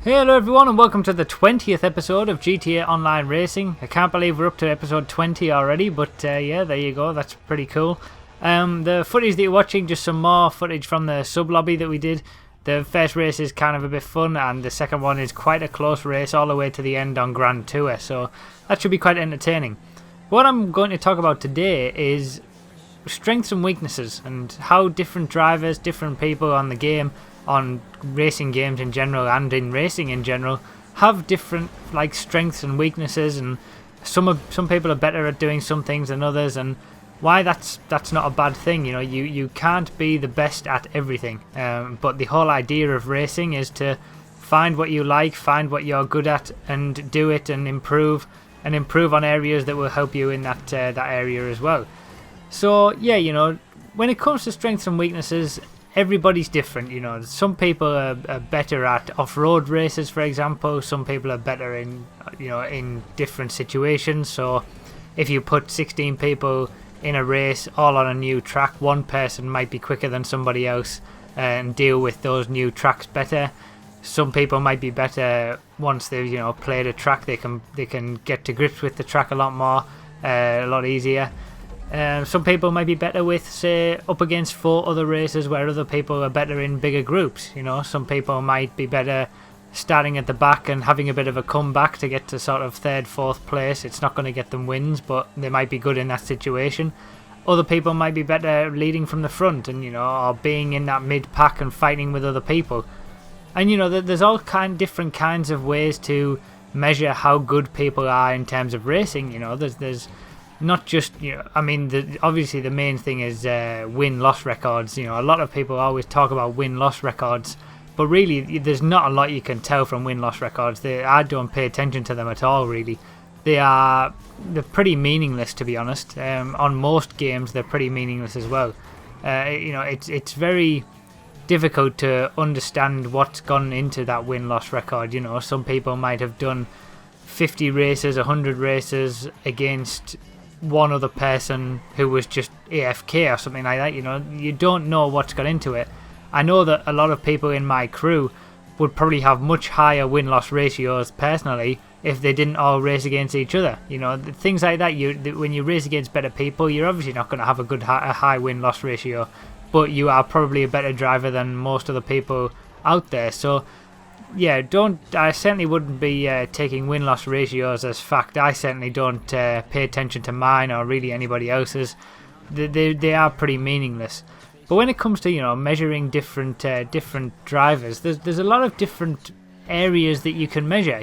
Hey, hello everyone, and welcome to the 20th episode of GTA Online Racing. I can't believe we're up to episode 20 already, but yeah, there you go, that's pretty cool. The footage that you're watching, just some more footage from the sub-lobby that we did. The first race is kind of a bit fun, and the second one is quite a close race all the way to the end on Grand Tour, so that should be quite entertaining. What I'm going to talk about today is strengths and weaknesses, and how different drivers, different people on the game, on racing games in general and in racing in general, have different strengths and weaknesses, and some people are better at doing some things than others, and why that's not a bad thing. You can't be the best at everything, but the whole idea of racing is to find what you like, find what you're good at, and do it and improve on areas that will help you in that area as well. So yeah, when it comes to strengths and weaknesses, everybody's different. Some people are better at off-road races, for example. Some people are better in different situations. So if you put 16 people in a race all on a new track, one person might be quicker than somebody else and deal with those new tracks better. Some people might be better once they've played a track. They can get to grips with the track a lot more, a lot easier. Some people might be better with, say, up against 4 other races, where other people are better in bigger groups. Some people might be better starting at the back and having a bit of a comeback to get to sort of 3rd, 4th place. It's not going to get them wins, but they might be good in that situation. Other people might be better leading from the front and or being in that mid pack and fighting with other people. And there's all different kinds of ways to measure how good people are in terms of racing. There's not just, obviously the main thing is win-loss records. A lot of people always talk about win-loss records, but really there's not a lot you can tell from win-loss records. I don't pay attention to them at all, really. They're pretty meaningless, to be honest. On most games they're pretty meaningless as well. It's very difficult to understand what's gone into that win-loss record. Some people might have done 50 races, 100 races against one other person who was just AFK or something like that. You don't know what's got into it. I know that a lot of people in my crew would probably have much higher win-loss ratios personally if they didn't all race against each other. Things like that. When you race against better people, you're obviously not going to have a high win-loss ratio, but you are probably a better driver than most other people out there. So yeah, I certainly wouldn't be taking win-loss ratios as fact. I certainly don't pay attention to mine or really anybody else's. They are pretty meaningless. But when it comes to measuring different drivers, there's a lot of different areas that you can measure.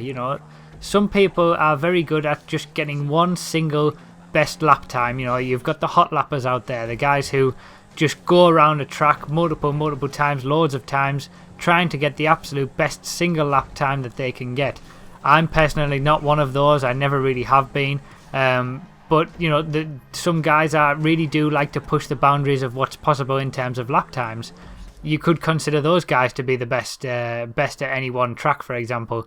Some people are very good at just getting one single best lap time. You've got the hot lappers out there, the guys who just go around a track multiple times, loads of times, trying to get the absolute best single lap time that they can get. I'm personally not one of those. I never really have been. But some guys really do like to push the boundaries of what's possible in terms of lap times. You could consider those guys to be the best at any one track, for example.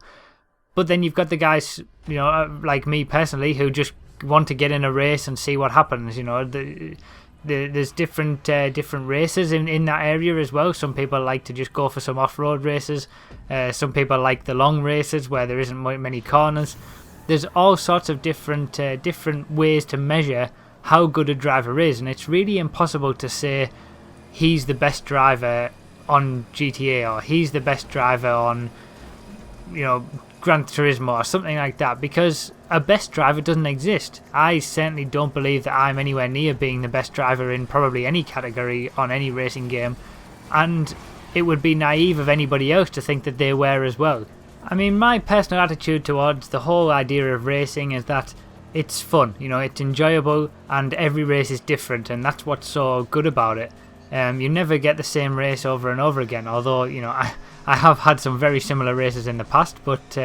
But then you've got the guys, like me personally, who just want to get in a race and see what happens. There's different races in that area as well. Some people like to just go for some off-road races. Some people like the long races where there isn't many corners. There's all sorts of different ways to measure how good a driver is, and it's really impossible to say he's the best driver on GTA or he's the best driver on Gran Turismo or something like that, because a best driver doesn't exist. I certainly don't believe that I'm anywhere near being the best driver in probably any category on any racing game, and it would be naive of anybody else to think that they were as well. My personal attitude towards the whole idea of racing is that it's fun, it's enjoyable, and every race is different, and that's what's so good about it. You never get the same race over and over again, although I have had some very similar races in the past, but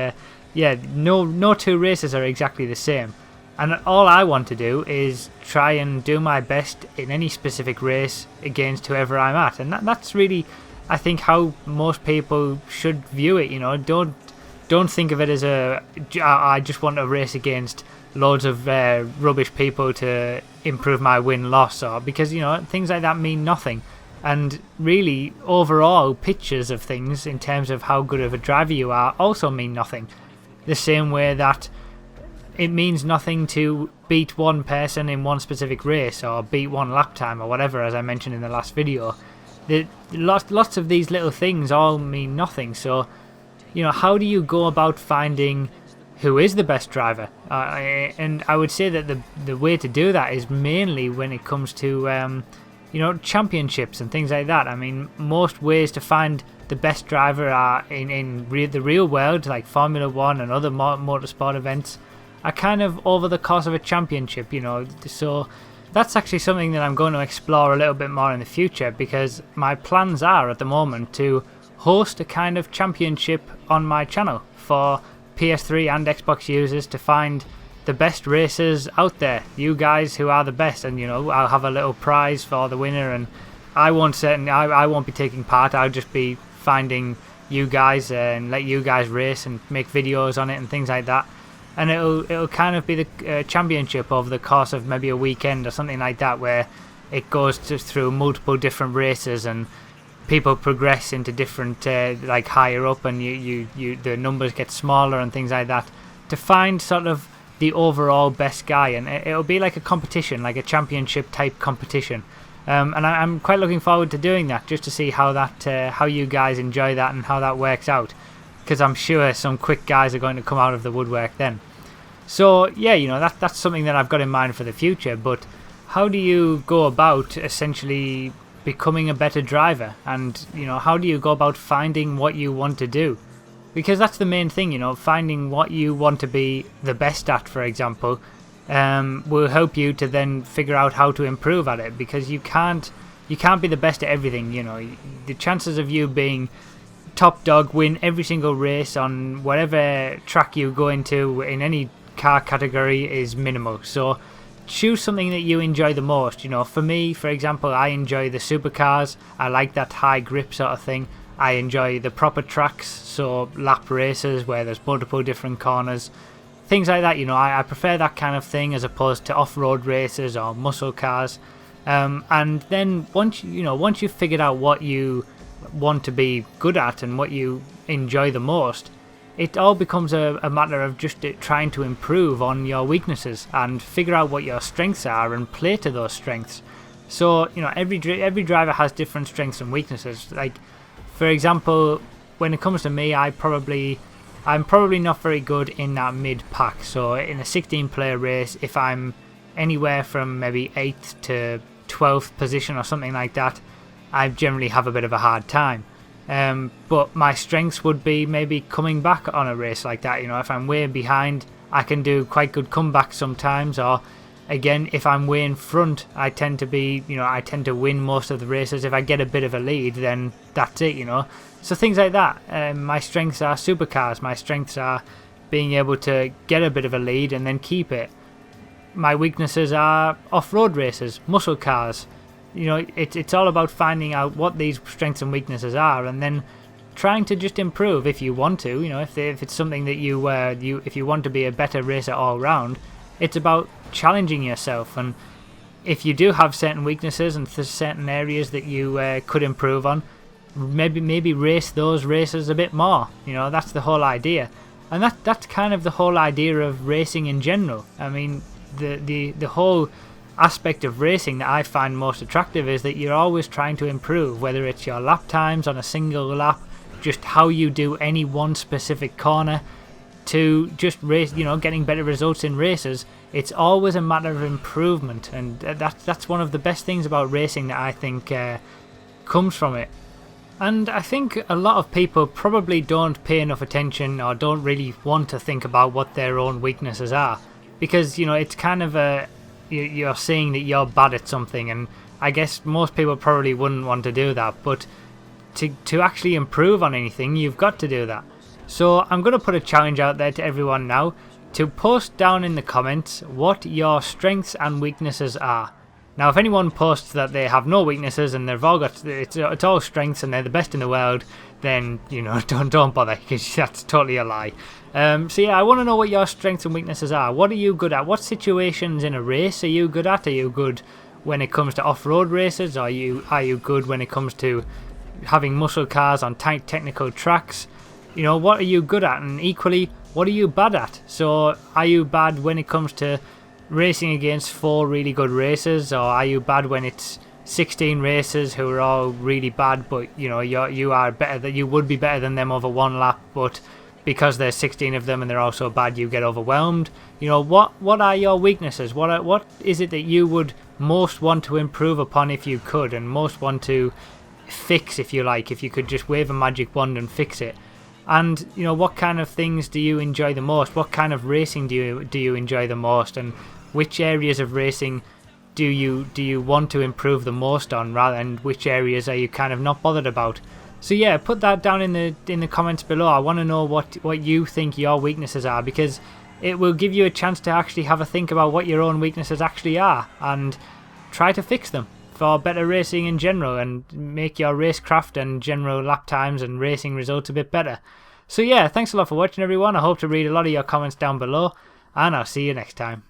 no 2 races are exactly the same, and all I want to do is try and do my best in any specific race against whoever I'm at, and that's really, I think, how most people should view it. Don't think of it as I just want to race against loads of rubbish people to improve my win-loss, or because things like that mean nothing. And really, overall pictures of things in terms of how good of a driver you are also mean nothing. The same way that it means nothing to beat one person in one specific race or beat one lap time or whatever, as I mentioned in the last video. Lots of these little things all mean nothing. So, how do you go about finding who is the best driver? And I would say that the way to do that is mainly when it comes to championships and things like that. I mean, most ways to find the best driver are in the real world, like Formula 1 and other motorsport events, are kind of over the course of a championship, So that's actually something that I'm going to explore a little bit more in the future, because my plans are at the moment to host a kind of championship on my channel for PS3 and Xbox users to find the best racers out there, you guys who are the best, and I'll have a little prize for the winner, and I won't be taking part. I'll just be finding you guys and let you guys race and make videos on it and things like that, and it'll kind of be the championship over the course of maybe a weekend or something like that, where it goes through multiple different races and people progress into different like higher up, and the numbers get smaller and things like that, to find sort of the overall best guy. And it'll be like a competition, like a championship type competition, and I'm quite looking forward to doing that, just to see how you guys enjoy that and how that works out, because I'm sure some quick guys are going to come out of the woodwork then. So yeah, that's something that I've got in mind for the future. But how do you go about essentially becoming a better driver, and how do you go about finding what you want to do? Because that's the main thing, finding what you want to be the best at, for example, will help you to then figure out how to improve at it, because you can't be the best at everything. The chances of you being top dog, win every single race on whatever track you go into in any car category is minimal. So choose something that you enjoy the most. For me, for example, I enjoy the supercars. I like that high grip sort of thing. I enjoy the proper tracks, so lap races where there's multiple different corners, things like that. I prefer that kind of thing as opposed to off-road races or muscle cars. And then once you've figured out what you want to be good at and what you enjoy the most, it all becomes a matter of just trying to improve on your weaknesses and figure out what your strengths are and play to those strengths. So every driver has different strengths and weaknesses. Like, for example, when it comes to me, I'm probably not very good in that mid pack. So in a 16-player race, if I'm anywhere from maybe 8th to 12th position or something like that, I generally have a bit of a hard time. But my strengths would be maybe coming back on a race like that. If I'm way behind, I can do quite good comebacks sometimes. Or again, if I'm way in front, I tend to win most of the races. If I get a bit of a lead, then that's it. So things like that. My strengths are supercars. My strengths are being able to get a bit of a lead and then keep it. My weaknesses are off-road races, muscle cars. It's all about finding out what these strengths and weaknesses are, and then trying to just improve if you want to. If it's something that if you want to be a better racer all round, it's about challenging yourself. And if you do have certain weaknesses and certain areas that you could improve on, maybe race those races a bit more. That's the whole idea, and that's kind of the whole idea of racing in general. I mean, the whole aspect of racing that I find most attractive is that you're always trying to improve, whether it's your lap times on a single lap, just how you do any one specific corner, to just race, getting better results in races. It's always a matter of improvement, and that's one of the best things about racing that I think comes from it. And I think a lot of people probably don't pay enough attention or don't really want to think about what their own weaknesses are, because it's kind of you're seeing that you're bad at something, and I guess most people probably wouldn't want to do that, but to actually improve on anything, you've got to do that. So I'm going to put a challenge out there to everyone now to post down in the comments what your strengths and weaknesses are. Now, if anyone posts that they have no weaknesses and they've all got it's all strengths and they're the best in the world, then don't bother, because that's totally a lie. So yeah, I want to know what your strengths and weaknesses are. What are you good at? What situations in a race are you good at? Are you good when it comes to off-road races? Are you good when it comes to having muscle cars on tight technical tracks? You know, what are you good at? And equally, what are you bad at? So are you bad when it comes to racing against 4 really good racers, or are you bad when it's 16 racers who are all really bad, but you know you are better, that you would be better than them over 1 lap, but because there's 16 of them and they're all so bad you get overwhelmed? You know, what are your weaknesses? What is it that you would most want to improve upon if you could, and most want to fix, if you like, if you could just wave a magic wand and fix it? And you know, what kind of things do you enjoy the most? What kind of racing do you enjoy the most? And which areas of racing do you want to improve the most on, rather, and which areas are you kind of not bothered about? So yeah, put that down in the comments below. I want to know what you think your weaknesses are, because it will give you a chance to actually have a think about what your own weaknesses actually are and try to fix them for better racing in general, and make your racecraft and general lap times and racing results a bit better. So yeah, thanks a lot for watching, everyone. I hope to read a lot of your comments down below, and I'll see you next time.